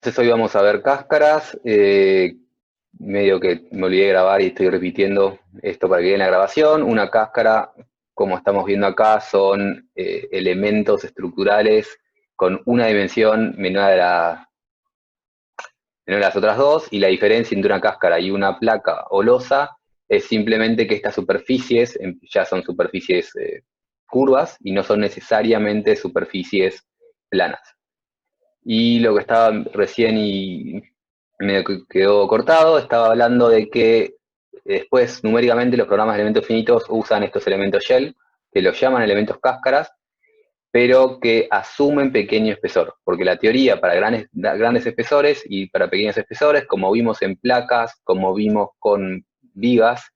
Entonces hoy vamos a ver cáscaras. Medio que me olvidé de grabar y estoy repitiendo esto para que quede en la grabación. Una cáscara, como estamos viendo acá, son elementos estructurales con una dimensión menor a las otras dos, y la diferencia entre una cáscara y una placa o losa es simplemente que estas superficies ya son superficies curvas y no son necesariamente superficies planas. Y lo que estaba recién y me quedó cortado, estaba hablando de que después numéricamente los programas de elementos finitos usan estos elementos shell, que los llaman elementos cáscaras, pero que asumen pequeño espesor, porque la teoría para grandes espesores y para pequeños espesores, como vimos en placas, como vimos con vigas,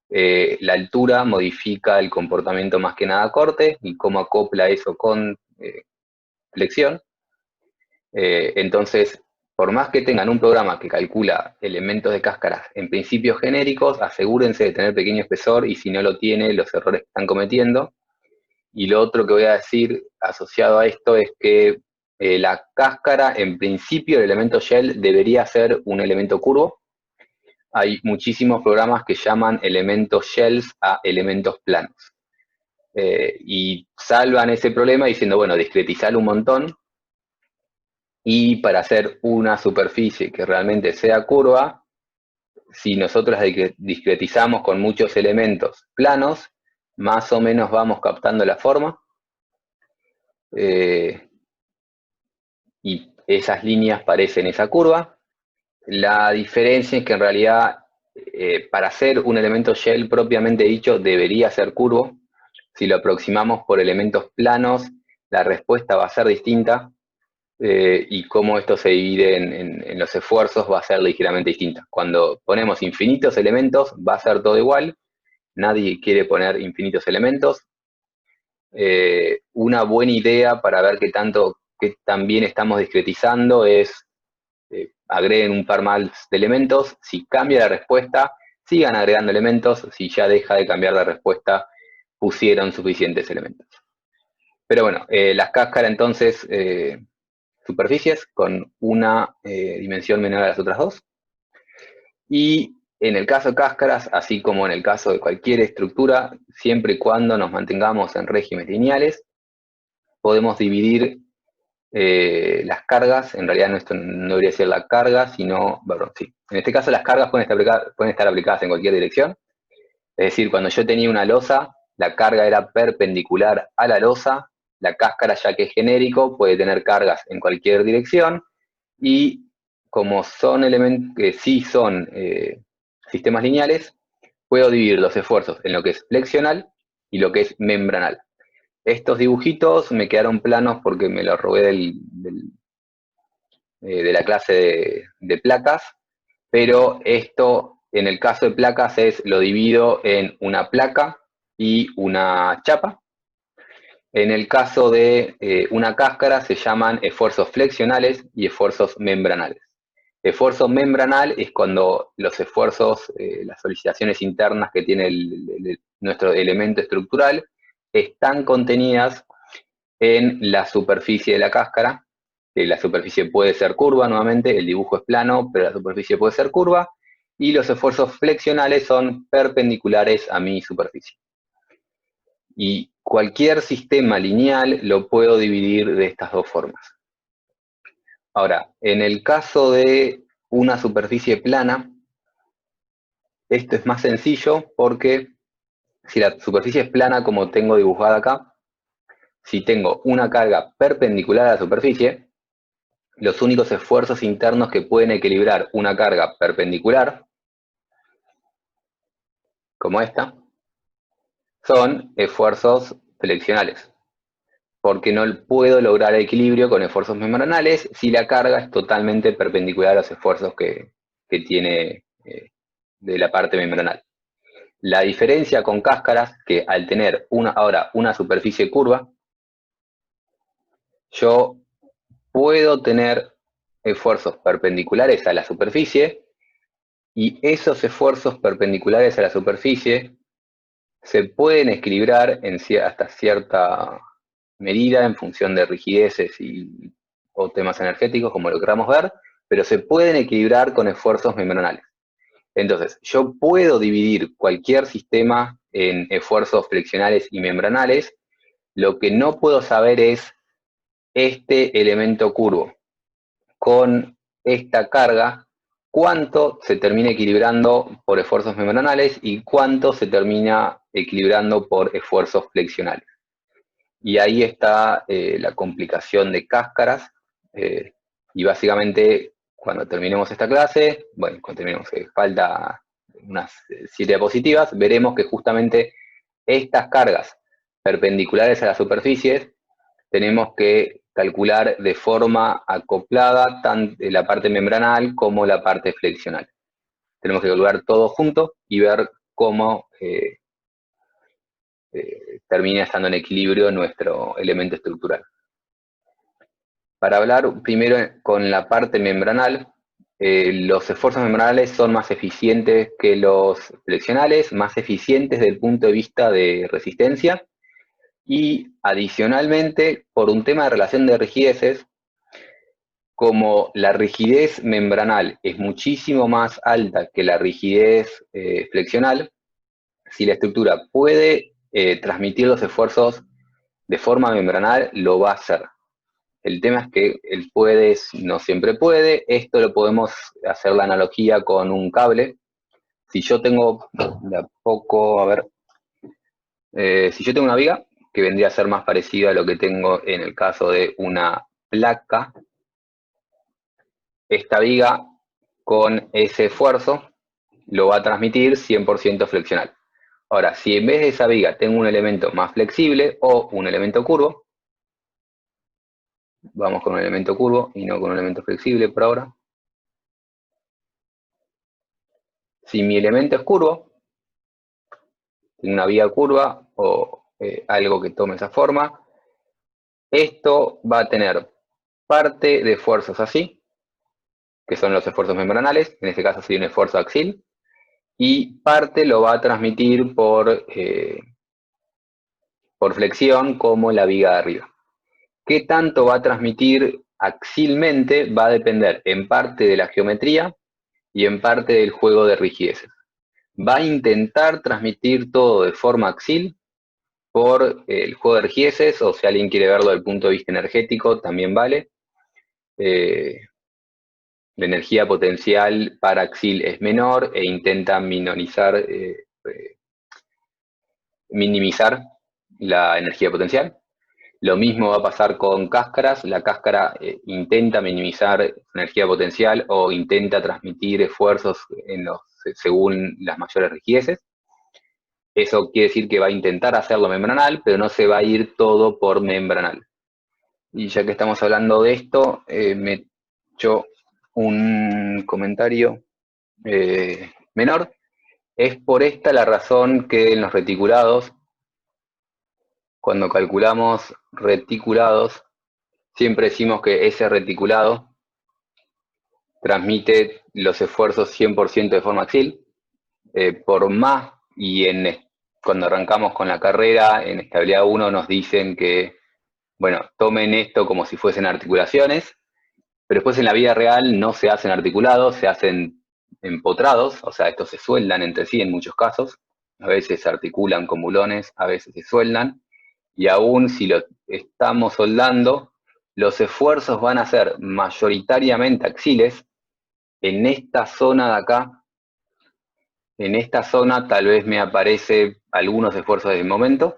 la altura modifica el comportamiento más que nada corte y cómo acopla eso con flexión. Entonces, por más que tengan un programa que calcula elementos de cáscaras en principios genéricos, asegúrense de tener pequeño espesor, y si no lo tiene, los errores que están cometiendo. Y lo otro que voy a decir asociado a esto es que la cáscara, en principio, el elemento shell debería ser un elemento curvo. Hay muchísimos programas que llaman elementos shells a elementos planos. Y salvan ese problema diciendo, bueno, discretizar un montón, y para hacer una superficie que realmente sea curva, si nosotros la discretizamos con muchos elementos planos, más o menos vamos captando la forma, y esas líneas parecen esa curva. La diferencia es que en realidad para hacer un elemento shell propiamente dicho debería ser curvo. Si lo aproximamos por elementos planos, la respuesta va a ser distinta. Y cómo esto se divide en los esfuerzos va a ser ligeramente distinta. Cuando ponemos infinitos elementos va a ser todo igual, nadie quiere poner infinitos elementos. Una buena idea para ver qué tan bien estamos discretizando es agreguen un par más de elementos. Si cambia la respuesta, sigan agregando elementos. Si ya deja de cambiar la respuesta, pusieron suficientes elementos. Pero bueno, las cáscaras entonces, superficies con una dimensión menor a las otras dos. Y en el caso de cáscaras, así como en el caso de cualquier estructura, siempre y cuando nos mantengamos en regímenes lineales, podemos dividir las cargas. En realidad esto no debería ser la carga, sino, bueno, sí. En este caso las cargas pueden estar aplicadas en cualquier dirección. Es decir, cuando yo tenía una losa, la carga era perpendicular a la losa. La cáscara, ya que es genérico, puede tener cargas en cualquier dirección. Y como son elementos que sí son sistemas lineales, puedo dividir los esfuerzos en lo que es flexional y lo que es membranal. Estos dibujitos me quedaron planos porque me los robé de la clase de placas, pero esto en el caso de placas lo divido en una placa y una chapa. En el caso de una cáscara se llaman esfuerzos flexionales y esfuerzos membranales. Esfuerzo membranal es cuando los esfuerzos, las solicitaciones internas que tiene nuestro elemento estructural están contenidas en la superficie de la cáscara. La superficie puede ser curva, nuevamente, el dibujo es plano, pero la superficie puede ser curva, y los esfuerzos flexionales son perpendiculares a mi superficie. Y cualquier sistema lineal lo puedo dividir de estas dos formas. Ahora, en el caso de una superficie plana, esto es más sencillo porque si la superficie es plana como tengo dibujada acá, si tengo una carga perpendicular a la superficie, los únicos esfuerzos internos que pueden equilibrar una carga perpendicular, como esta, son esfuerzos flexionales, porque no puedo lograr equilibrio con esfuerzos membranales si la carga es totalmente perpendicular a los esfuerzos que tiene de la parte membranal. La diferencia con cáscaras, que al tener ahora una superficie curva, yo puedo tener esfuerzos perpendiculares a la superficie, y esos esfuerzos perpendiculares a la superficie se pueden equilibrar hasta cierta medida en función de rigideces y o temas energéticos, como lo queramos ver, pero se pueden equilibrar con esfuerzos membranales. Entonces, yo puedo dividir cualquier sistema en esfuerzos flexionales y membranales. Lo que no puedo saber es este elemento curvo con esta carga, cuánto se termina equilibrando por esfuerzos membranales y cuánto se termina equilibrando por esfuerzos flexionales. Y ahí está la complicación de cáscaras. Y básicamente, cuando terminemos esta clase, bueno, cuando terminemos, falta unas 7 diapositivas, veremos que justamente estas cargas perpendiculares a las superficies tenemos que calcular de forma acoplada tanto la parte membranal como la parte flexional. Tenemos que calcular todo junto y ver cómo termina estando en equilibrio nuestro elemento estructural. Para hablar primero con la parte membranal, los esfuerzos membranales son más eficientes que los flexionales, más eficientes desde el punto de vista de resistencia, y adicionalmente, por un tema de relación de rigideces, como la rigidez membranal es muchísimo más alta que la rigidez flexional, si la estructura puede transmitir los esfuerzos de forma membranal, lo va a hacer. El tema es que el puede no siempre puede. Esto lo podemos hacer la analogía con un cable. Si yo tengo, de a poco, a ver, si yo tengo una viga, que vendría a ser más parecida a lo que tengo en el caso de una placa, esta viga con ese esfuerzo lo va a transmitir 100% flexional. Ahora, si en vez de esa viga tengo un elemento más flexible o un elemento curvo, vamos con un elemento curvo y no con un elemento flexible por ahora. Si mi elemento es curvo, tengo una viga curva o algo que tome esa forma, esto va a tener parte de esfuerzos así, que son los esfuerzos membranales, en este caso sería un esfuerzo axil, y parte lo va a transmitir por flexión como la viga de arriba. ¿Qué tanto va a transmitir axilmente? Va a depender en parte de la geometría y en parte del juego de rigideces. Va a intentar transmitir todo de forma axil por el juego de rigideces, o si alguien quiere verlo desde el punto de vista energético, también vale. La energía potencial para axil es menor e intenta minimizar la energía potencial. Lo mismo va a pasar con cáscaras. La cáscara intenta minimizar energía potencial o intenta transmitir esfuerzos según las mayores rigideces. Eso quiere decir que va a intentar hacerlo membranal, pero no se va a ir todo por membranal. Y ya que estamos hablando de esto, me echo un comentario menor. Es por esta la razón que en los reticulados, cuando calculamos reticulados, siempre decimos que ese reticulado transmite los esfuerzos 100% de forma axil. Por más, y cuando arrancamos con la carrera, en estabilidad 1 nos dicen que, bueno, tomen esto como si fuesen articulaciones, pero después en la vida real no se hacen articulados, se hacen empotrados, o sea, estos se sueldan entre sí en muchos casos, a veces se articulan con bulones, a veces se sueldan, y aún si lo estamos soldando, los esfuerzos van a ser mayoritariamente axiles. En esta zona de acá, en esta zona tal vez me aparece algunos esfuerzos de momento,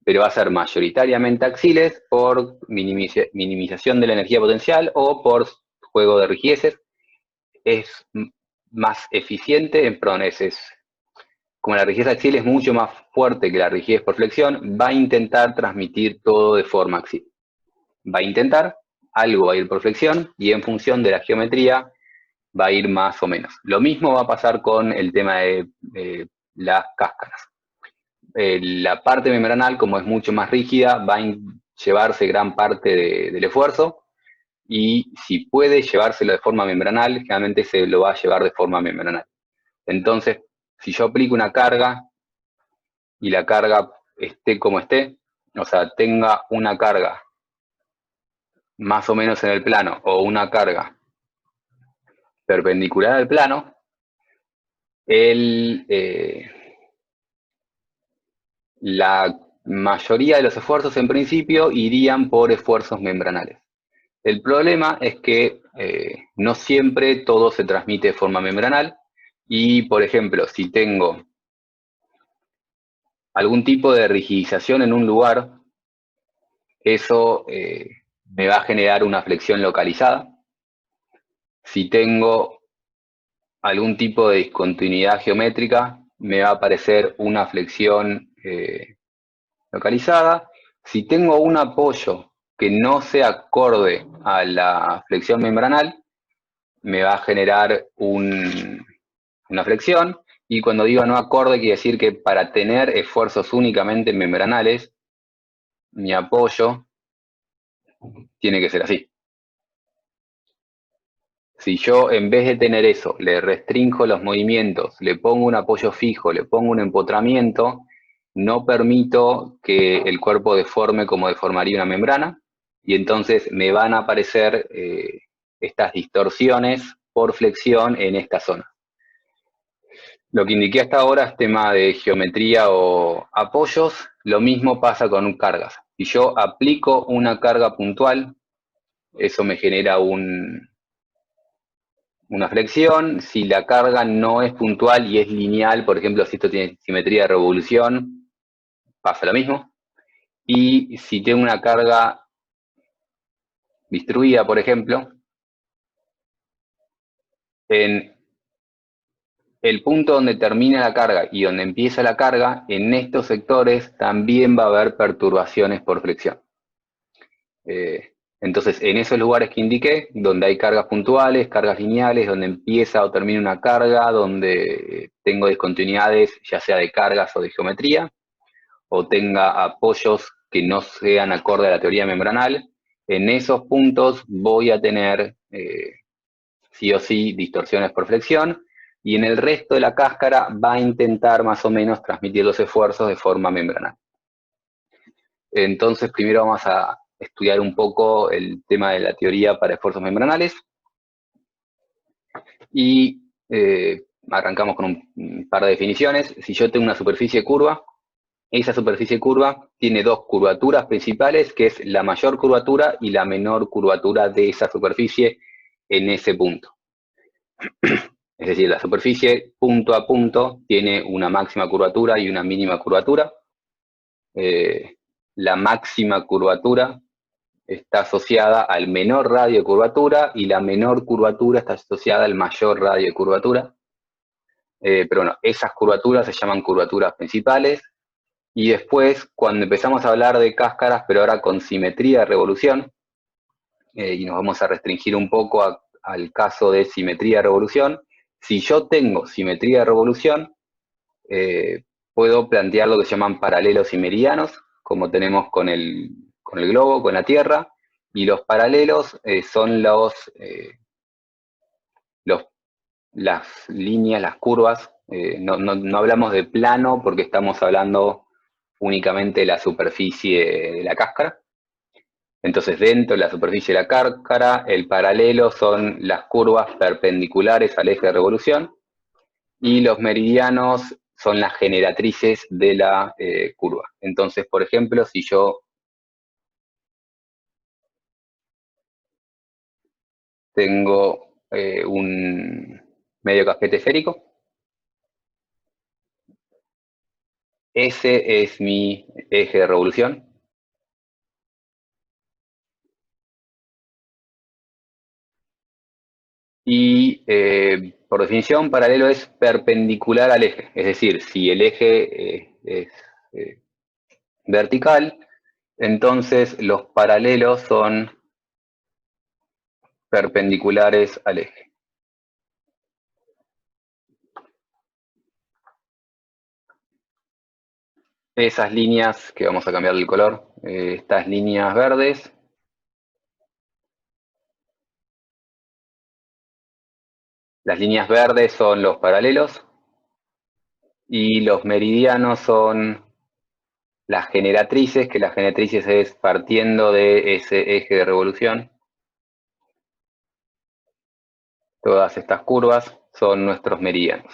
pero va a ser mayoritariamente axiles por minimización de la energía potencial o por juego de rigideces. Es más eficiente, perdón, como la rigidez axial es mucho más fuerte que la rigidez por flexión, va a intentar transmitir todo de forma axial. Va a intentar, algo va a ir por flexión y en función de la geometría va a ir más o menos. Lo mismo va a pasar con el tema de las cáscaras. La parte membranal, como es mucho más rígida, va a llevarse gran parte del esfuerzo, y si puede llevárselo de forma membranal, generalmente se lo va a llevar de forma membranal. Entonces, si yo aplico una carga y la carga esté como esté, o sea, tenga una carga más o menos en el plano o una carga perpendicular al plano, la mayoría de los esfuerzos en principio irían por esfuerzos membranales. El problema es que no siempre todo se transmite de forma membranal y, por ejemplo, si tengo algún tipo de rigidización en un lugar, eso me va a generar una flexión localizada. Si tengo algún tipo de discontinuidad geométrica, me va a aparecer una flexión localizada. Si tengo un apoyo que no sea acorde a la flexión membranal, me va a generar una flexión. Y cuando digo no acorde, quiere decir que para tener esfuerzos únicamente membranales, mi apoyo tiene que ser así. Si yo en vez de tener eso, le restringo los movimientos, le pongo un apoyo fijo, le pongo un empotramiento, no permito que el cuerpo deforme como deformaría una membrana, y entonces me van a aparecer estas distorsiones por flexión en esta zona. Lo que indiqué hasta ahora es tema de geometría o apoyos, lo mismo pasa con cargas. Si yo aplico una carga puntual, eso me genera una flexión. Si la carga no es puntual y es lineal, por ejemplo, si esto tiene simetría de revolución, pasa lo mismo. Y si tengo una carga distribuida, por ejemplo, en el punto donde termina la carga y donde empieza la carga, en estos sectores también va a haber perturbaciones por flexión. Entonces, en esos lugares que indiqué, donde hay cargas puntuales, cargas lineales, donde empieza o termina una carga, donde tengo discontinuidades, ya sea de cargas o de geometría, o tenga apoyos que no sean acorde a la teoría membranal, en esos puntos voy a tener sí o sí distorsiones por flexión, y en el resto de la cáscara va a intentar más o menos transmitir los esfuerzos de forma membranal. Entonces, primero vamos a estudiar un poco el tema de la teoría para esfuerzos membranales y arrancamos con un par de definiciones. Si yo tengo una superficie curva, esa superficie curva tiene dos curvaturas principales, que es la mayor curvatura y la menor curvatura de esa superficie en ese punto. Es decir, la superficie punto a punto tiene una máxima curvatura y una mínima curvatura. La máxima curvatura está asociada al menor radio de curvatura y la menor curvatura está asociada al mayor radio de curvatura. Pero bueno, esas curvaturas se llaman curvaturas principales. Y después, cuando empezamos a hablar de cáscaras, pero ahora con simetría de revolución, y nos vamos a restringir un poco al caso de simetría de revolución, si yo tengo simetría de revolución, puedo plantear lo que se llaman paralelos y meridianos, como tenemos con el globo, con la Tierra, y los paralelos son las líneas, las curvas. No hablamos de plano porque estamos hablando únicamente de la superficie de la cáscara. Entonces, dentro de la superficie de la cáscara, el paralelo son las curvas perpendiculares al eje de revolución, y los meridianos son las generatrices de la curva. Entonces, por ejemplo, si yo tengo un medio casquete esférico, ese es mi eje de revolución. Y por definición, paralelo es perpendicular al eje. Es decir, si el eje es vertical, entonces los paralelos son perpendiculares al eje. Esas líneas, que vamos a cambiar el color, estas líneas verdes, las líneas verdes son los paralelos y los meridianos son las generatrices, que las generatrices es partiendo de ese eje de revolución. Todas estas curvas son nuestros meridianos.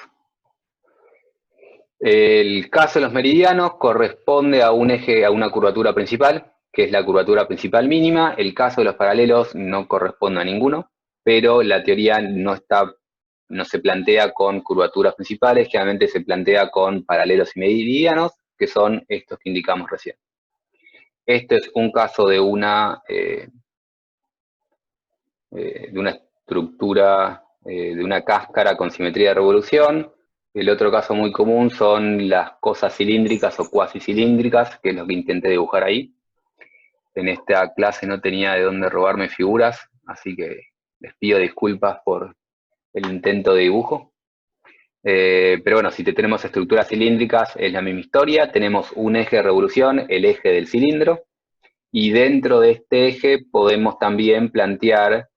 El caso de los meridianos corresponde a un eje, a una curvatura principal, que es la curvatura principal mínima. El caso de los paralelos no corresponde a ninguno, pero la teoría no se plantea con curvaturas principales, generalmente se plantea con paralelos y meridianos, que son estos que indicamos recién. Este es un caso de una estructura, de una cáscara con simetría de revolución. El otro caso muy común son las cosas cilíndricas o cuasi cilíndricas, que es lo que intenté dibujar ahí. En esta clase no tenía de dónde robarme figuras, así que les pido disculpas por el intento de dibujo. Pero bueno, si tenemos estructuras cilíndricas es la misma historia. Tenemos un eje de revolución, el eje del cilindro, y dentro de este eje podemos también plantear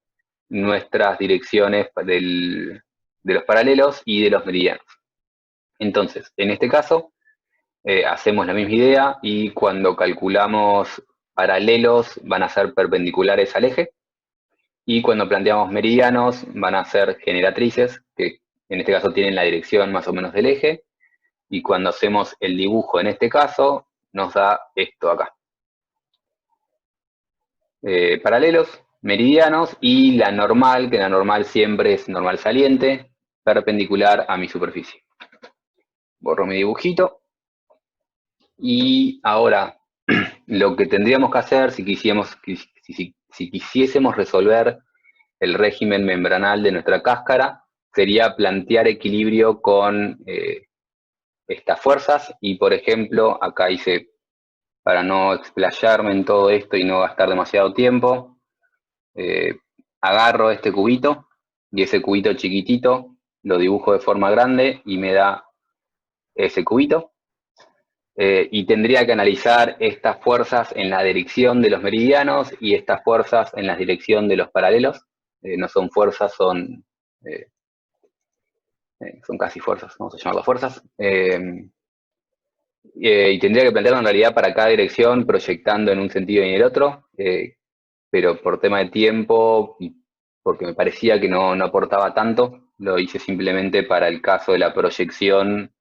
nuestras direcciones de los paralelos y de los meridianos. Entonces, en este caso, hacemos la misma idea y cuando calculamos paralelos van a ser perpendiculares al eje, y cuando planteamos meridianos van a ser generatrices, que en este caso tienen la dirección más o menos del eje, y cuando hacemos el dibujo en este caso, nos da esto acá. Paralelos, meridianos y la normal, que la normal siempre es normal saliente, perpendicular a mi superficie. Borro mi dibujito. Y ahora, lo que tendríamos que hacer si quisiésemos resolver el régimen membranal de nuestra cáscara, sería plantear equilibrio con estas fuerzas. Y por ejemplo, acá hice, para no explayarme en todo esto y no gastar demasiado tiempo, agarro este cubito y ese cubito chiquitito lo dibujo de forma grande y me da ese cubito. Y tendría que analizar estas fuerzas en la dirección de los meridianos y estas fuerzas en la dirección de los paralelos. No son fuerzas, son casi fuerzas, vamos a llamarlas fuerzas. Y tendría que plantearlo en realidad para cada dirección, proyectando en un sentido y en el otro, pero por tema de tiempo y porque me parecía que no aportaba tanto, lo hice simplemente para el caso de la proyección,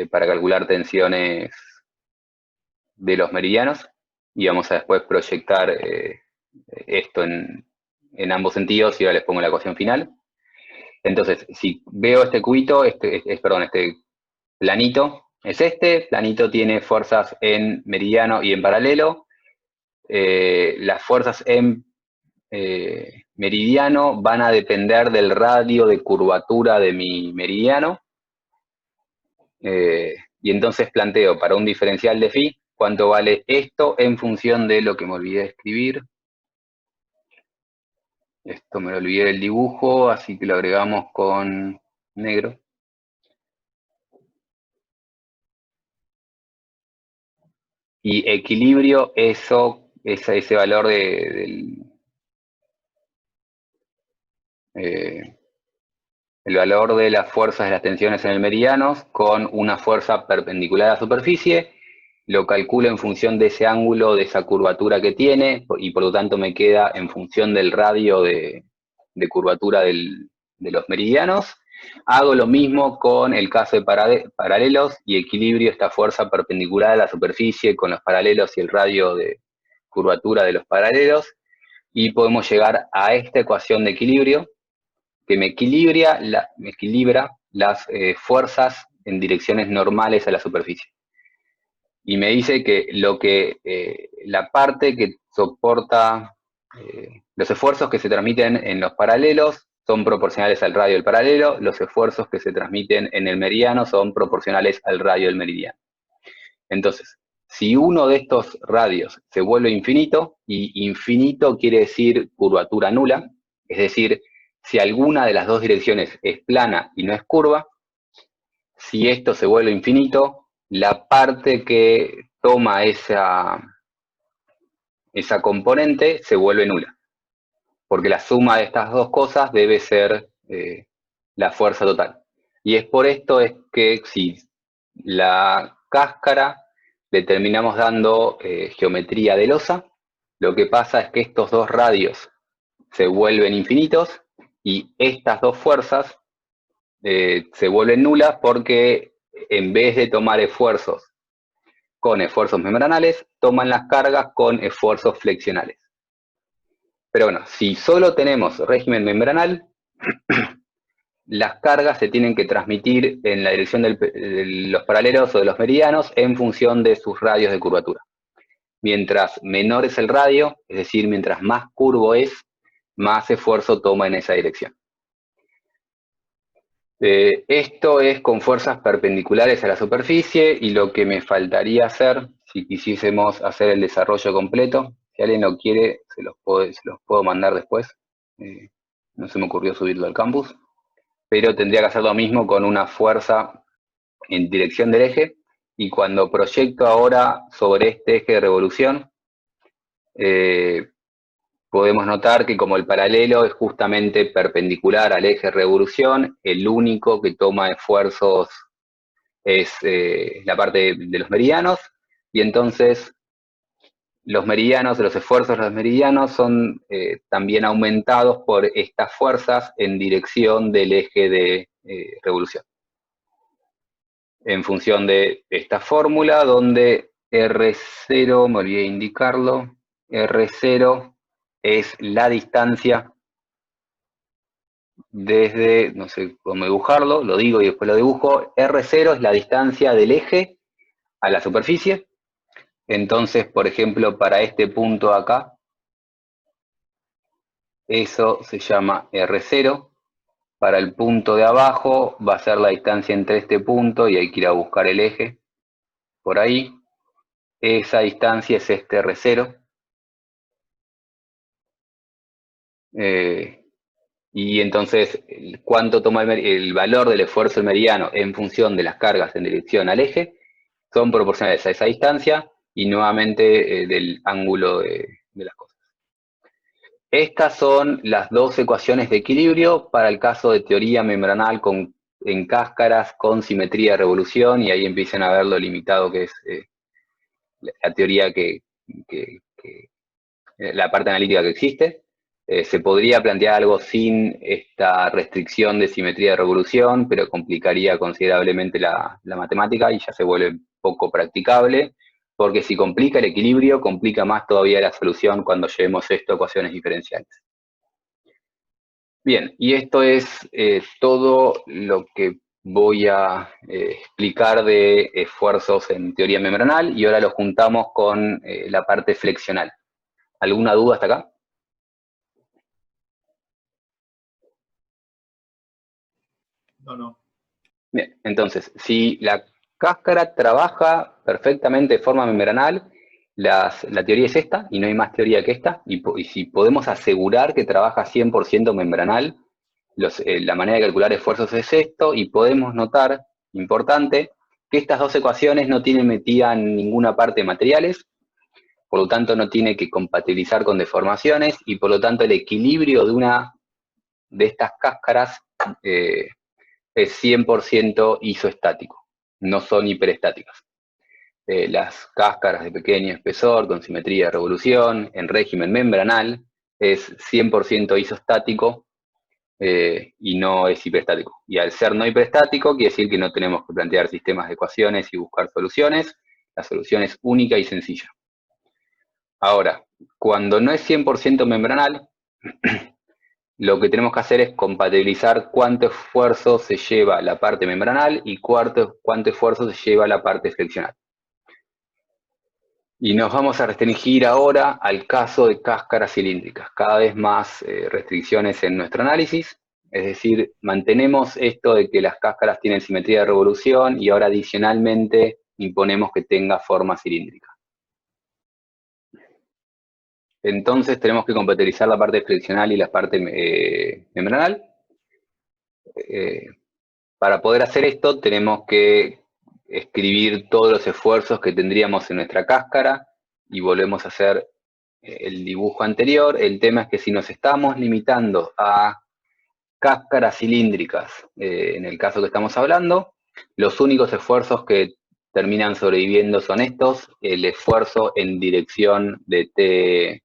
para calcular tensiones de los meridianos, y vamos a después proyectar esto en ambos sentidos, y ahora les pongo la ecuación final. Entonces, si veo este cubito, este planito, es este planito tiene fuerzas en meridiano y en paralelo. Las fuerzas en meridiano van a depender del radio de curvatura de mi meridiano. Y entonces planteo para un diferencial de phi cuánto vale esto en función de lo que me olvidé de escribir. Esto me lo olvidé del dibujo, así que lo agregamos con negro. Y equilibrio, eso es ese valor el valor de las fuerzas de las tensiones en el meridiano con una fuerza perpendicular a la superficie. Lo calculo en función de ese ángulo, de esa curvatura que tiene, y por lo tanto me queda en función del radio de curvatura de los meridianos. Hago lo mismo con el caso de paralelos y equilibrio esta fuerza perpendicular a la superficie con los paralelos y el radio de curvatura de los paralelos, y podemos llegar a esta ecuación de equilibrio que me equilibra las fuerzas en direcciones normales a la superficie. Y me dice que la parte que soporta los esfuerzos que se transmiten en los paralelos son proporcionales al radio del paralelo, los esfuerzos que se transmiten en el meridiano son proporcionales al radio del meridiano. Entonces, si uno de estos radios se vuelve infinito, y infinito quiere decir curvatura nula, es decir, si alguna de las dos direcciones es plana y no es curva, si esto se vuelve infinito, la parte que toma esa componente se vuelve nula, porque la suma de estas dos cosas debe ser la fuerza total. Y es por esto es que si la cáscara le terminamos dando geometría de losa. Lo que pasa es que estos dos radios se vuelven infinitos y estas dos fuerzas se vuelven nulas porque en vez de tomar esfuerzos con esfuerzos membranales, toman las cargas con esfuerzos flexionales. Pero bueno, si solo tenemos régimen membranal, las cargas se tienen que transmitir en la dirección de los paralelos o de los meridianos en función de sus radios de curvatura. Mientras menor es el radio, es decir, mientras más curvo es, más esfuerzo toma en esa dirección. Esto es con fuerzas perpendiculares a la superficie, y lo que me faltaría hacer, si quisiésemos hacer el desarrollo completo, si alguien lo quiere, se los puedo mandar después. No se me ocurrió subirlo al campus, pero tendría que hacer lo mismo con una fuerza en dirección del eje, y cuando proyecto ahora sobre este eje de revolución, podemos notar que como el paralelo es justamente perpendicular al eje de revolución, el único que toma esfuerzos es la parte de los meridianos, y entonces los meridianos, los esfuerzos de los meridianos son también aumentados por estas fuerzas en dirección del eje de revolución. En función de esta fórmula, donde R0, me olvidé de indicarlo, R0 es la distancia desde, no sé cómo dibujarlo, lo digo y después lo dibujo, R0 es la distancia del eje a la superficie. Entonces, por ejemplo, para este punto acá, eso se llama R0. Para el punto de abajo va a ser la distancia entre este punto, y hay que ir a buscar el eje por ahí. Esa distancia es este R0. Y entonces, ¿cuánto toma el valor del esfuerzo del meridiano en función de las cargas en dirección al eje? Son proporcionales a esa distancia y nuevamente del ángulo de las cosas. Estas son las dos ecuaciones de equilibrio para el caso de teoría membranal en cáscaras con simetría de revolución, y ahí empiezan a ver lo limitado que es la teoría la parte analítica que existe. Se podría plantear algo sin esta restricción de simetría de revolución, pero complicaría considerablemente la matemática y ya se vuelve poco practicable, porque si complica el equilibrio, complica más todavía la solución cuando llevemos esto a ecuaciones diferenciales. Bien, y esto es todo lo que voy a explicar de esfuerzos en teoría membranal, y ahora lo juntamos con la parte flexional. ¿Alguna duda hasta acá? No. Bien, entonces, si la cáscara trabaja perfectamente de forma membranal, la teoría es esta, y no hay más teoría que esta, y si podemos asegurar que trabaja 100% membranal, la manera de calcular esfuerzos es esto, y podemos notar, importante, que estas dos ecuaciones no tienen metida en ninguna parte de materiales, por lo tanto no tiene que compatibilizar con deformaciones, y por lo tanto el equilibrio de una de estas cáscaras es 100% isoestático, no son hiperestáticas. Las cáscaras de pequeño espesor, con simetría de revolución, en régimen membranal, es 100% isostático y no es hiperestático. Y al ser no hiperestático, quiere decir que no tenemos que plantear sistemas de ecuaciones y buscar soluciones. La solución es única y sencilla. Ahora, cuando no es 100% membranal, lo que tenemos que hacer es compatibilizar cuánto esfuerzo se lleva la parte membranal y cuánto esfuerzo se lleva la parte flexional. Y nos vamos a restringir ahora al caso de cáscaras cilíndricas. Cada vez más restricciones en nuestro análisis. Es decir, mantenemos esto de que las cáscaras tienen simetría de revolución, y ahora adicionalmente imponemos que tenga forma cilíndrica. Entonces tenemos que compatibilizar la parte flexional y la parte membranal. Para poder hacer esto tenemos que escribir todos los esfuerzos que tendríamos en nuestra cáscara, y volvemos a hacer el dibujo anterior. El tema es que si nos estamos limitando a cáscaras cilíndricas, en el caso que estamos hablando, los únicos esfuerzos que terminan sobreviviendo son estos, el esfuerzo en dirección de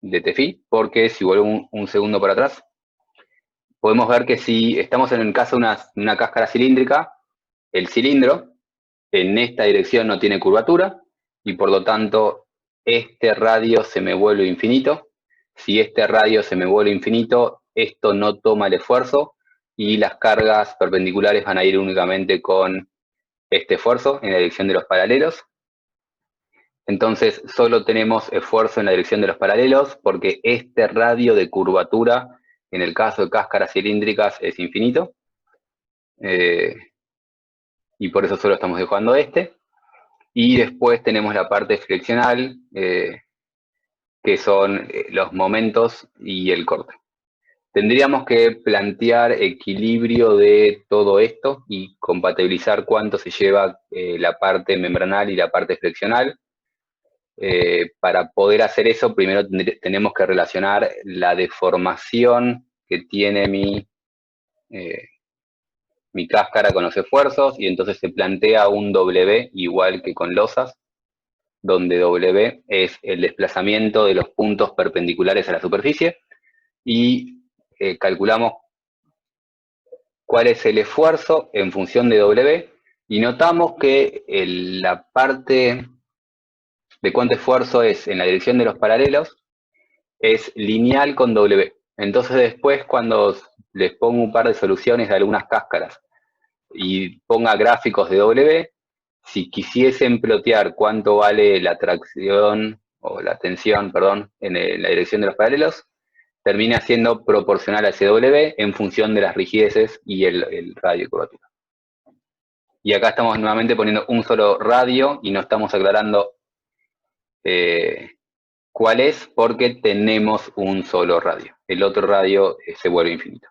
T-phi, porque si vuelvo un segundo para atrás, podemos ver que si estamos en el caso de una cáscara cilíndrica, el cilindro en esta dirección no tiene curvatura, y por lo tanto este radio se me vuelve infinito. Si este radio se me vuelve infinito, esto no toma el esfuerzo, y las cargas perpendiculares van a ir únicamente con este esfuerzo en la dirección de los paralelos. Entonces solo tenemos esfuerzo en la dirección de los paralelos porque este radio de curvatura, en el caso de cáscaras cilíndricas, es infinito. Y por eso solo estamos dibujando este. Y después tenemos la parte friccional, que son los momentos y el corte. Tendríamos que plantear equilibrio de todo esto y compatibilizar cuánto se lleva la parte membranal y la parte friccional. Para poder hacer eso, primero tenemos que relacionar la deformación que tiene mi cáscara con los esfuerzos, y entonces se plantea un W igual que con losas, donde W es el desplazamiento de los puntos perpendiculares a la superficie, y calculamos cuál es el esfuerzo en función de W, y notamos que la parte de cuánto esfuerzo es en la dirección de los paralelos es lineal con W. Entonces después, cuando les pongo un par de soluciones de algunas cáscaras y ponga gráficos de W, si quisiesen plotear cuánto vale la tracción o la tensión, perdón, en la dirección de los paralelos, termina siendo proporcional a ese W en función de las rigideces y el radio de curvatura. Y acá estamos nuevamente poniendo un solo radio y no estamos aclarando cuál es, porque tenemos un solo radio. El otro radio se vuelve infinito.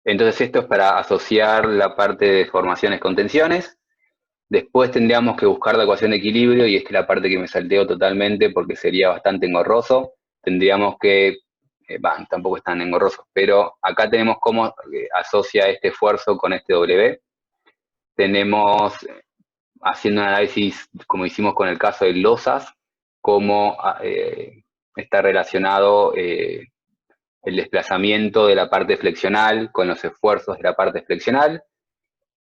Entonces esto es para asociar la parte de formaciones con tensiones. Después tendríamos que buscar la ecuación de equilibrio, y esta es la parte que me salteo totalmente porque sería bastante engorroso. Tendríamos que, tampoco es tan engorroso, pero acá tenemos cómo asocia este esfuerzo con este W. Tenemos, haciendo un análisis como hicimos con el caso de losas, cómo está relacionado el desplazamiento de la parte flexional con los esfuerzos de la parte flexional,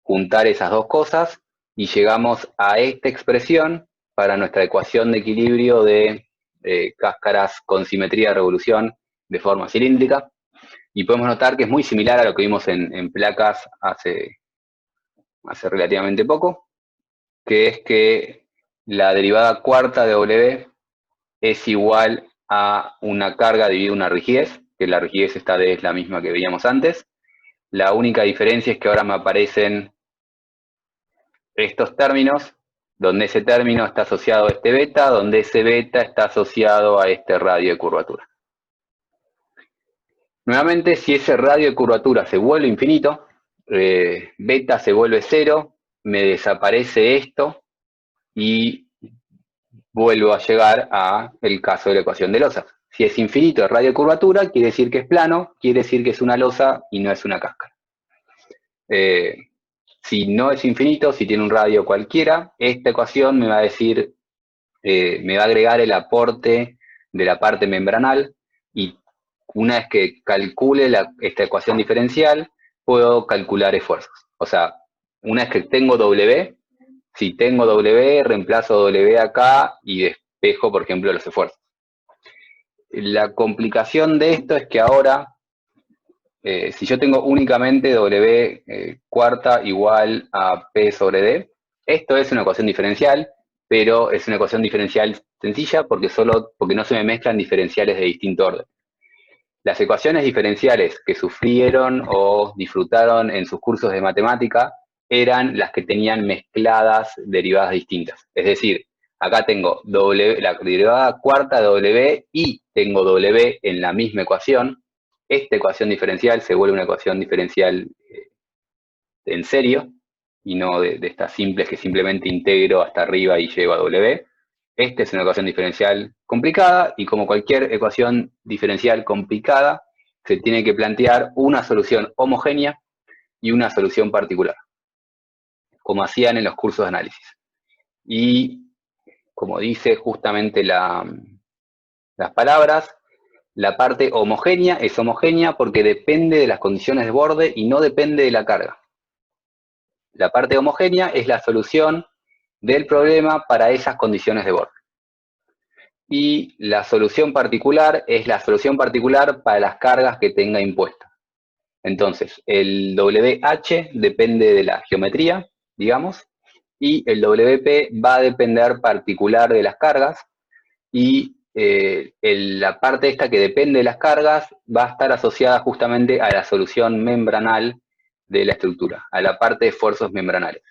juntar esas dos cosas, y llegamos a esta expresión para nuestra ecuación de equilibrio de cáscaras con simetría de revolución de forma cilíndrica, y podemos notar que es muy similar a lo que vimos en placas hace relativamente poco, que es que la derivada cuarta de W es igual a una carga dividido una rigidez, que la rigidez esta D es la misma que veíamos antes. La única diferencia es que ahora me aparecen estos términos, donde ese término está asociado a este beta, donde ese beta está asociado a este radio de curvatura. Nuevamente, si ese radio de curvatura se vuelve infinito, beta se vuelve cero, me desaparece esto, y vuelvo a llegar a el caso de la ecuación de losas. Si es infinito el radio de curvatura, quiere decir que es plano, quiere decir que es una losa y no es una cáscara. Si no es infinito, si tiene un radio cualquiera, esta ecuación me va a decir, me va a agregar el aporte de la parte membranal, y una vez que calcule esta ecuación diferencial, puedo calcular esfuerzos. O sea, una vez que tengo W, si tengo W, reemplazo W acá y despejo, por ejemplo, los esfuerzos. La complicación de esto es que ahora, si yo tengo únicamente W cuarta igual a P sobre D, esto es una ecuación diferencial, pero es una ecuación diferencial sencilla porque no se me mezclan diferenciales de distinto orden. Las ecuaciones diferenciales que sufrieron o disfrutaron en sus cursos de matemática eran las que tenían mezcladas derivadas distintas. Es decir, acá tengo la derivada cuarta de W y tengo W en la misma ecuación. Esta ecuación diferencial se vuelve una ecuación diferencial en serio, y no de estas simples que simplemente integro hasta arriba y llego a W. Esta es una ecuación diferencial complicada, y como cualquier ecuación diferencial complicada, se tiene que plantear una solución homogénea y una solución particular. como hacían en los cursos de análisis. Y como dice justamente las palabras, la parte homogénea es homogénea porque depende de las condiciones de borde y no depende de la carga. La parte homogénea es la solución del problema para esas condiciones de borde. Y la solución particular es la solución particular para las cargas que tenga impuestas. Entonces, el WH depende de la geometría, digamos, y el WP va a depender particular de las cargas, y la parte esta que depende de las cargas va a estar asociada justamente a la solución membranal de la estructura, a la parte de esfuerzos membranales.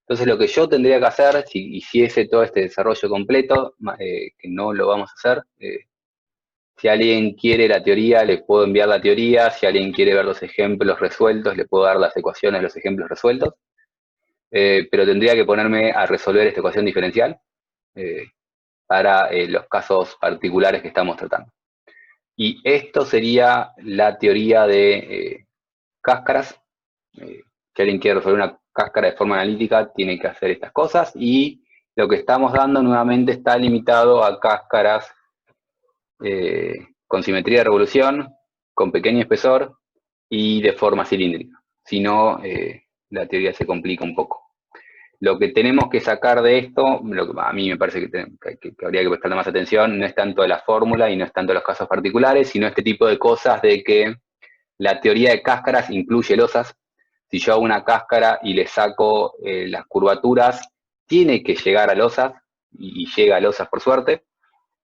Entonces lo que yo tendría que hacer, si hiciese todo este desarrollo completo, que no lo vamos a hacer, si alguien quiere la teoría, les puedo enviar la teoría, si alguien quiere ver los ejemplos resueltos, le puedo dar las ecuaciones, los ejemplos resueltos, pero tendría que ponerme a resolver esta ecuación diferencial para los casos particulares que estamos tratando. Y esto sería la teoría de cáscaras. Si alguien quiere resolver una cáscara de forma analítica, tiene que hacer estas cosas, y lo que estamos dando nuevamente está limitado a cáscaras con simetría de revolución, con pequeño espesor y de forma cilíndrica. Si no, la teoría se complica un poco. Lo que tenemos que sacar de esto, lo que a mí me parece que habría que prestarle más atención, no es tanto de la fórmula y no es tanto de los casos particulares, sino este tipo de cosas de que la teoría de cáscaras incluye losas. Si yo hago una cáscara y le saco las curvaturas, tiene que llegar a losas, y llega a losas por suerte.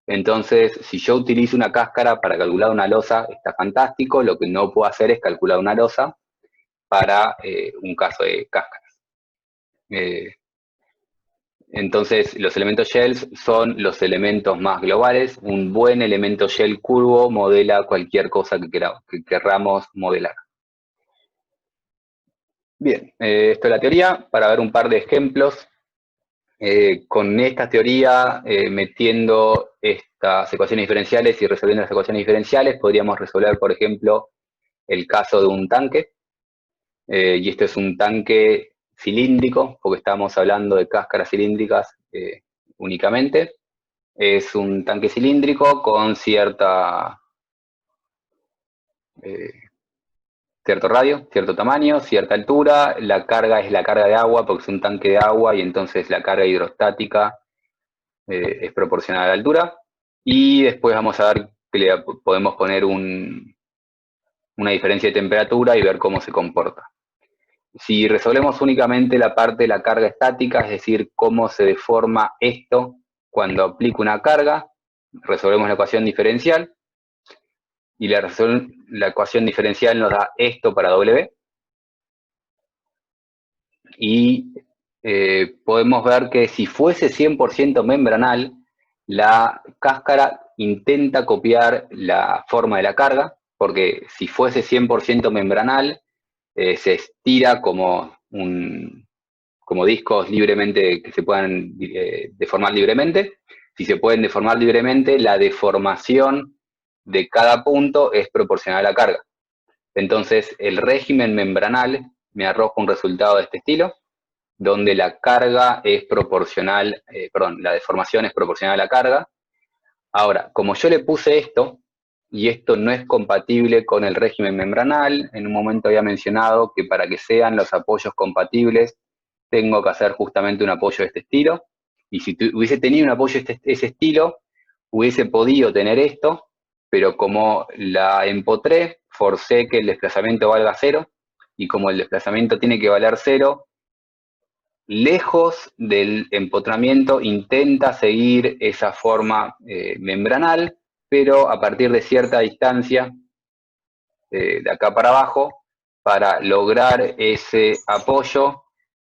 Entonces, si yo utilizo una cáscara para calcular una losa, está fantástico. Lo que no puedo hacer es calcular una losa para un caso de cáscaras. Entonces, los elementos shells son los elementos más globales. Un buen elemento shell curvo modela cualquier cosa que querramos modelar. Bien, esto es la teoría. Para ver un par de ejemplos, con esta teoría, metiendo estas ecuaciones diferenciales y resolviendo las ecuaciones diferenciales, podríamos resolver, por ejemplo, el caso de un tanque. Y esto es un tanque cilíndrico, porque estamos hablando de cáscaras cilíndricas únicamente. Es un tanque cilíndrico con cierto radio, cierto tamaño, cierta altura. La carga es la carga de agua, porque es un tanque de agua, y entonces la carga hidrostática es proporcional a la altura. Y después vamos a ver que le podemos poner una diferencia de temperatura y ver cómo se comporta. Si resolvemos únicamente la parte de la carga estática, es decir, cómo se deforma esto cuando aplico una carga, resolvemos la ecuación diferencial, y la ecuación diferencial nos da esto para W. Y podemos ver que si fuese 100% membranal, la cáscara intenta copiar la forma de la carga, porque si fuese 100% membranal, se estira como discos libremente que se puedan deformar libremente. Si se pueden deformar libremente, la deformación de cada punto es proporcional a la carga. Entonces, el régimen membranal me arroja un resultado de este estilo, donde la carga es proporcional, la deformación es proporcional a la carga. Ahora, como yo le puse esto, y esto no es compatible con el régimen membranal, en un momento había mencionado que para que sean los apoyos compatibles, tengo que hacer justamente un apoyo de este estilo, y si hubiese tenido un apoyo de ese estilo, hubiese podido tener esto, pero como la empotré, forcé que el desplazamiento valga 0, y como el desplazamiento tiene que valer 0, lejos del empotramiento intenta seguir esa forma membranal, pero a partir de cierta distancia, de acá para abajo, para lograr ese apoyo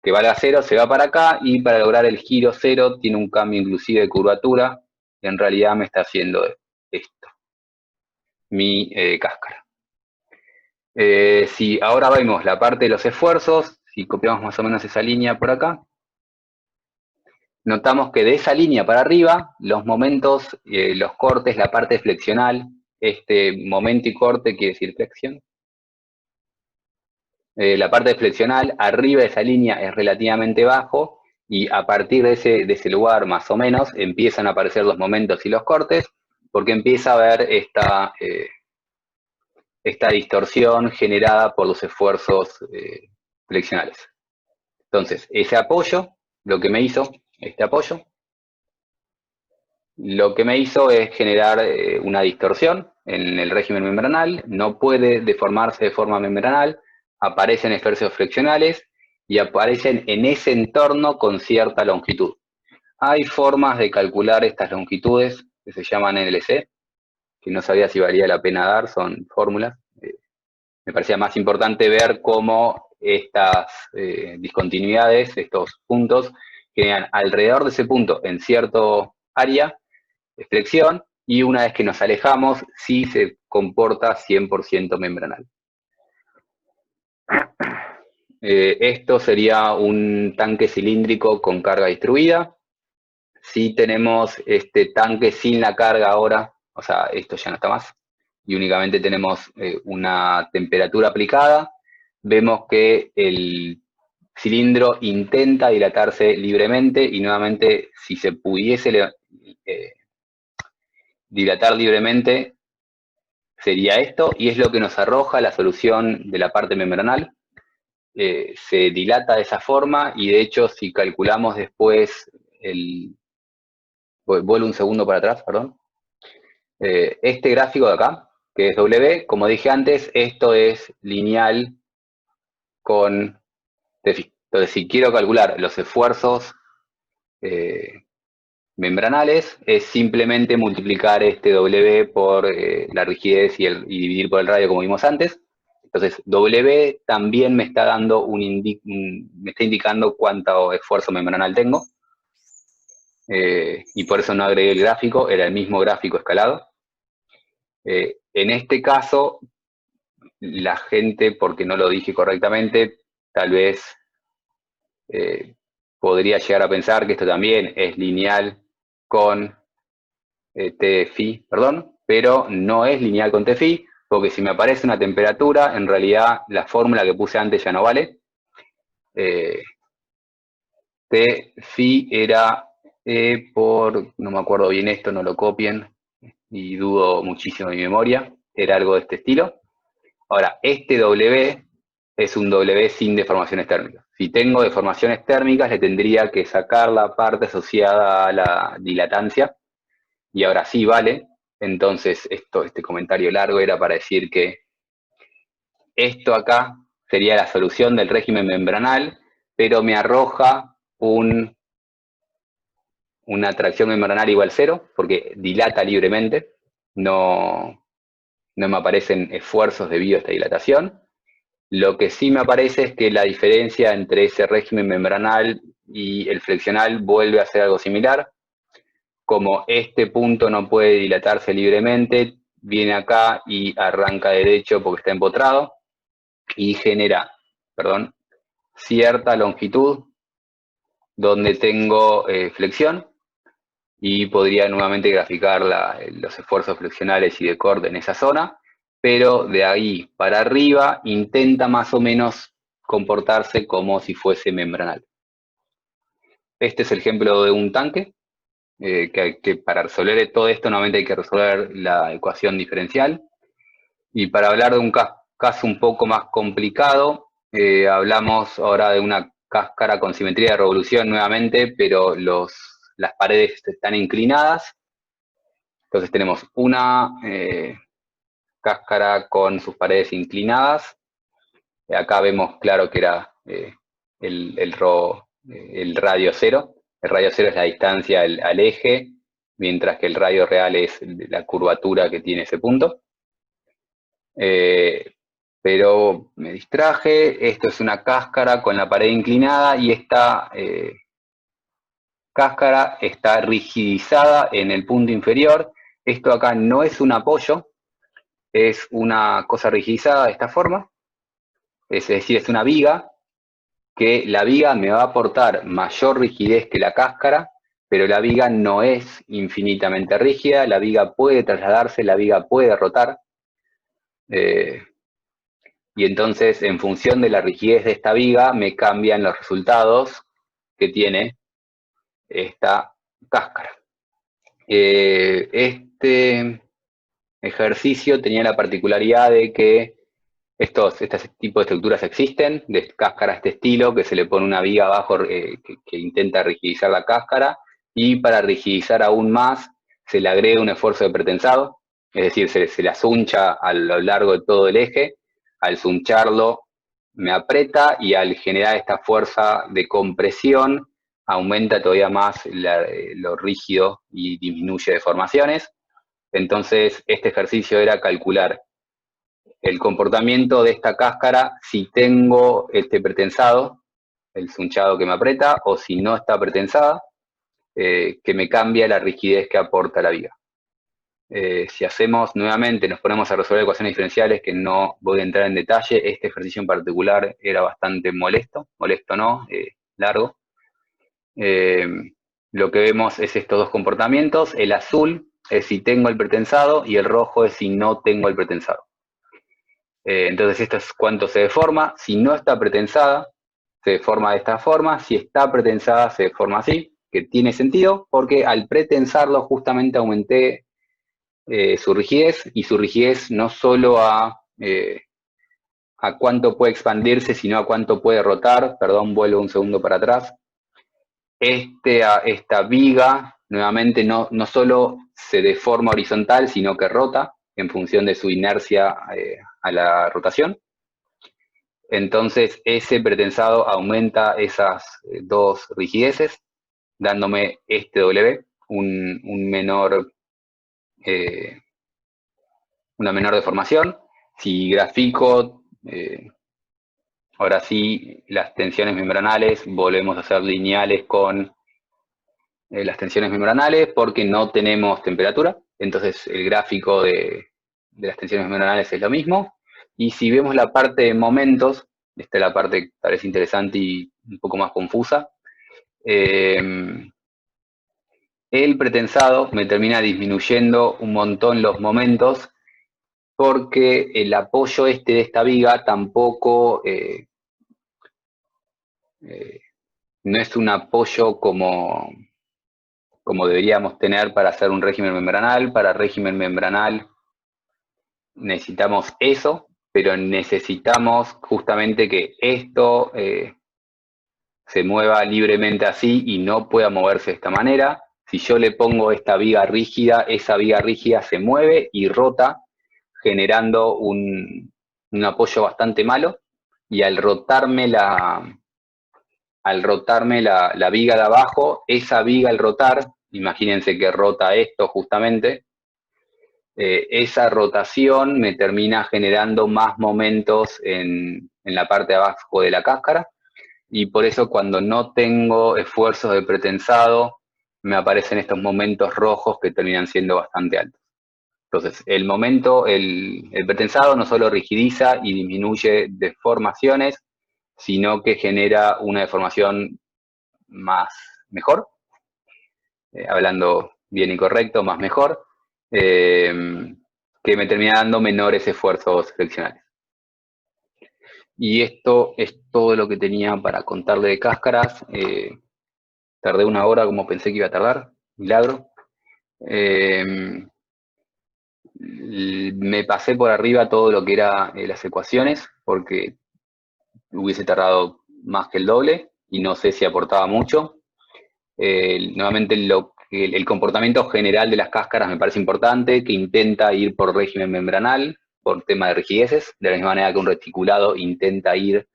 que valga 0, se va para acá, y para lograr el giro 0 tiene un cambio inclusive de curvatura, que en realidad me está haciendo esto, mi cáscara. Si ahora vemos la parte de los esfuerzos, si copiamos más o menos esa línea por acá, notamos que de esa línea para arriba, los momentos, los cortes, la parte flexional, este momento y corte quiere decir flexión. la parte flexional, arriba de esa línea es relativamente bajo, y a partir de ese lugar más o menos empiezan a aparecer los momentos y los cortes, porque empieza a haber esta distorsión generada por los esfuerzos flexionales. Entonces, ese apoyo, lo que me hizo, este apoyo, lo que me hizo es generar una distorsión en el régimen membranal, no puede deformarse de forma membranal, aparecen esfuerzos flexionales y aparecen en ese entorno con cierta longitud. Hay formas de calcular estas longitudes que se llaman NLC, que no sabía si valía la pena dar, son fórmulas. Me parecía más importante ver cómo estas discontinuidades, estos puntos, generan alrededor de ese punto en cierto área de flexión, y una vez que nos alejamos, sí se comporta 100% membranal. Esto sería un tanque cilíndrico con carga distribuida. Si tenemos este tanque sin la carga ahora, o sea, esto ya no está más, y únicamente tenemos una temperatura aplicada, vemos que el cilindro intenta dilatarse libremente, y nuevamente, si se pudiese dilatar libremente, sería esto, y es lo que nos arroja la solución de la parte membranal. Se dilata de esa forma, y de hecho, si calculamos después vuelvo un segundo para atrás, perdón. Este gráfico de acá, que es W, como dije antes, esto es lineal con déficit. Entonces, si quiero calcular los esfuerzos membranales, es simplemente multiplicar este W por la rigidez y dividir por el radio, como vimos antes. Entonces, W también me está dando me está indicando cuánto esfuerzo membranal tengo. Y por eso no agregué el gráfico, era el mismo gráfico escalado. En este caso, la gente, porque no lo dije correctamente, tal vez podría llegar a pensar que esto también es lineal con T-phi, perdón, pero no es lineal con T-phi, porque si me aparece una temperatura, en realidad la fórmula que puse antes ya no vale. T-phi era no me acuerdo bien esto, no lo copien, y dudo muchísimo de mi memoria, era algo de este estilo. Ahora, este W es un W sin deformaciones térmicas. Si tengo deformaciones térmicas, le tendría que sacar la parte asociada a la dilatancia, y ahora sí vale. Entonces, este comentario largo era para decir que esto acá sería la solución del régimen membranal, pero me arroja una tracción membranal igual 0, porque dilata libremente, no me aparecen esfuerzos debido a esta dilatación. Lo que sí me aparece es que la diferencia entre ese régimen membranal y el flexional vuelve a ser algo similar. Como este punto no puede dilatarse libremente, viene acá y arranca derecho porque está empotrado, y genera, cierta longitud donde tengo flexión, y podría nuevamente graficar los esfuerzos flexionales y de corte en esa zona, pero de ahí para arriba intenta más o menos comportarse como si fuese membranal. Este es el ejemplo de un tanque, que para resolver todo esto nuevamente hay que resolver la ecuación diferencial. Y para hablar de un caso un poco más complicado, hablamos ahora de una cáscara con simetría de revolución nuevamente, pero las paredes están inclinadas. Entonces tenemos una cáscara con sus paredes inclinadas. Acá vemos claro que era el radio 0. El radio 0 es la distancia al eje, mientras que el radio real es la curvatura que tiene ese punto. Pero me distraje. Esto es una cáscara con la pared inclinada, y esta cáscara está rigidizada en el punto inferior. Esto acá no es un apoyo, es una cosa rigidizada de esta forma, es decir, es una viga, que la viga me va a aportar mayor rigidez que la cáscara, pero la viga no es infinitamente rígida, la viga puede trasladarse, la viga puede rotar, y entonces en función de la rigidez de esta viga me cambian los resultados que tiene esta cáscara. Este ejercicio tenía la particularidad de que este tipo de estructuras existen, de cáscaras de este estilo, que se le pone una viga abajo que intenta rigidizar la cáscara, y para rigidizar aún más se le agrega un esfuerzo de pretensado, es decir, se la zuncha a lo largo de todo el eje. Al zuncharlo me aprieta, y al generar esta fuerza de compresión aumenta todavía más lo rígido y disminuye deformaciones. Entonces este ejercicio era calcular el comportamiento de esta cáscara si tengo este pretensado, el zunchado que me aprieta, o si no está pretensada, que me cambia la rigidez que aporta la viga. Si hacemos nuevamente, nos ponemos a resolver ecuaciones diferenciales, que no voy a entrar en detalle. Este ejercicio en particular era bastante molesto no, largo. Lo que vemos es estos dos comportamientos. El azul es si tengo el pretensado y el rojo es si no tengo el pretensado. Entonces esto es cuánto se deforma. Si no está pretensada, se deforma de esta forma. Si está pretensada, se deforma así, que tiene sentido porque al pretensarlo justamente aumenté su rigidez, y su rigidez no solo a cuánto puede expandirse, sino a cuánto puede rotar. Perdón, vuelvo un segundo para atrás. Esta viga nuevamente no solo se deforma horizontal, sino que rota en función de su inercia a la rotación. Entonces ese pretensado aumenta esas dos rigideces, dándome este W, una menor deformación. Si grafico, ahora sí, las tensiones membranales, volvemos a ser lineales con las tensiones membranales porque no tenemos temperatura. Entonces el gráfico de las tensiones membranales es lo mismo. Y si vemos la parte de momentos, esta es la parte que parece interesante y un poco más confusa, el pretensado me termina disminuyendo un montón los momentos, porque el apoyo de esta viga tampoco no es un apoyo como deberíamos tener para hacer un régimen membranal. Para régimen membranal necesitamos eso, pero necesitamos justamente que esto se mueva libremente así y no pueda moverse de esta manera. Si yo le pongo esta viga rígida, esa viga rígida se mueve y rota, generando un apoyo bastante malo, y al rotarme la viga de abajo, esa viga al rotar, imagínense que rota esto justamente, esa rotación me termina generando más momentos en la parte de abajo de la cáscara, y por eso cuando no tengo esfuerzos de pretensado, me aparecen estos momentos rojos que terminan siendo bastante altos. Entonces, el pretensado no solo rigidiza y disminuye deformaciones, sino que genera una deformación mejor, hablando bien y correcto, más mejor, que me termina dando menores esfuerzos friccionales. Y esto es todo lo que tenía para contarle de cáscaras. Tardé 1 hora como pensé que iba a tardar, milagro. Me pasé por arriba todo lo que era las ecuaciones, porque hubiese tardado más que el doble, y no sé si aportaba mucho. Nuevamente, el comportamiento general de las cáscaras me parece importante, que intenta ir por régimen membranal, por tema de rigideces, de la misma manera que un reticulado intenta ir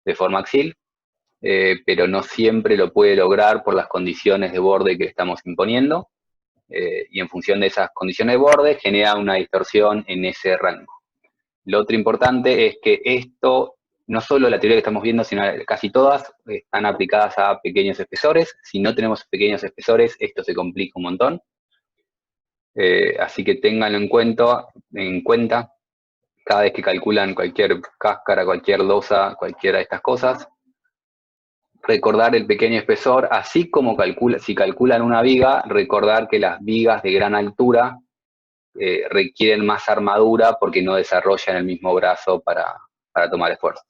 de forma axial, pero no siempre lo puede lograr por las condiciones de borde que estamos imponiendo, y en función de esas condiciones de borde genera una distorsión en ese rango. Lo otro importante es que esto, no solo la teoría que estamos viendo, sino casi todas, están aplicadas a pequeños espesores. Si no tenemos pequeños espesores, esto se complica un montón. Así que ténganlo en cuenta cada vez que calculan cualquier cáscara, cualquier losa, cualquiera de estas cosas. Recordar el pequeño espesor, así como si calculan una viga, recordar que las vigas de gran altura requieren más armadura porque no desarrollan el mismo brazo para para tomar esfuerzos.